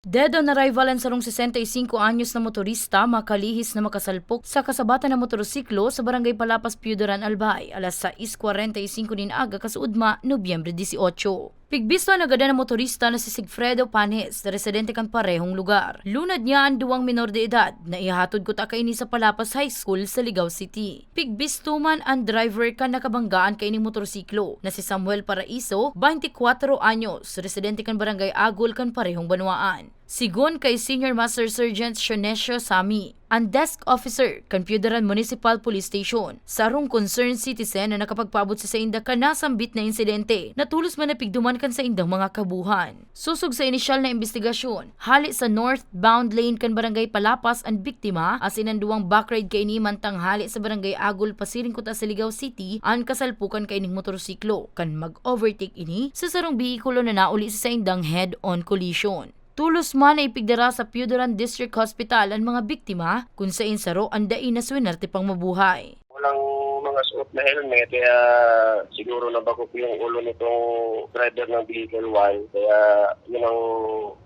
Dead on arrival ang sarong 65 anyos na motorista makalihis na makasalpok sa kasabatan ng motorsiklo sa Barangay Palapas, Piudaran, Albay, alas 6:45 din aga kasuudma, Nobyembre 18. Pigbisto na agad ng motorista na si Sigfredo Panes, na residente kan parehong lugar. Lunad niya ang duwang minor de edad na ihatod ko ta kaini sa Palapas High School sa Ligao City. Pigbisto man ang driver kan nakabanggaan kaini motorsiklo na si Samuel Paraiso, 24 anyos, residente kan Barangay Agul kan parehong Banwaan. Sigon kay Senior Master Sergeant Shonesio Sami, ang desk officer kan Piudaran Municipal Police Station, sarong concerned citizen na nakapagpaabot sa inda kan nasambit na insidente, natulos man napigduman kan sa indang mga kabuhan. Susog sa inisyal na investigasyon, hali sa northbound lane kan Barangay Palapas ang biktima, asin ang duwang backride kay ni mantang hali sa Barangay Agul pasiring kuta sa Ligao City, ang kasalpukan kay ning motorsiklo, kan mag-overtake ini sa sarong bihikulo na nauli sa indang head-on collision. Tulos man ay ipigdara sa Piudaran District Hospital ang mga biktima kung sa insaro ang dain na swinerte pang mabuhay. Walang mga suot na helmet, kaya siguro nabakop yung ulo nitong driver ng vehicle 1. Kaya yun ang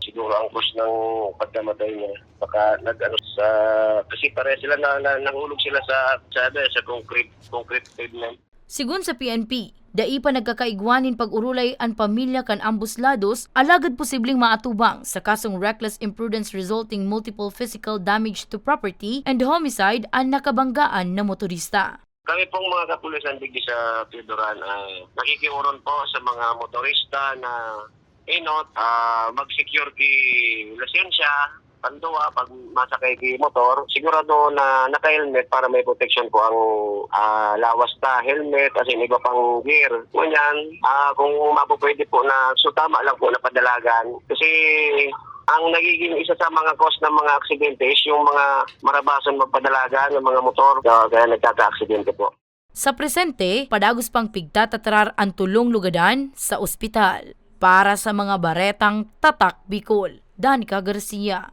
siguro ang cause ng pagkamatay niya. Baka kasi pare sila nahulog sila sa concrete pavement. Sigun sa PNP, dai pa nagkakaigwanin pag-urulay ang pamilya kan ambos lados, alagad posibleng maatubang sa kasong reckless imprudence resulting multiple physical damage to property and homicide ang nakabanggaan na motorista. Kami pong mga kapulisan digdi sa Piudaran ay nakikiuron po sa mga motorista na mag-secure lisensya, panduwa pag masakay ki motor, sigurado na naka-helmet para may protection po ang lawas na helmet kasi iba pang gear. Ngunyan, kung mapupwede po na tama lang po na padalagan kasi ang nagiging isa sa mga cause ng mga aksidente is yung mga marabasan magpadalagan ng mga motor kaya nagkaka-aksidente po. Sa presente, padagos pang pigtatatrar ang tulong lugadan sa ospital para sa mga baretang Tatak Bicol. Danica Garcia.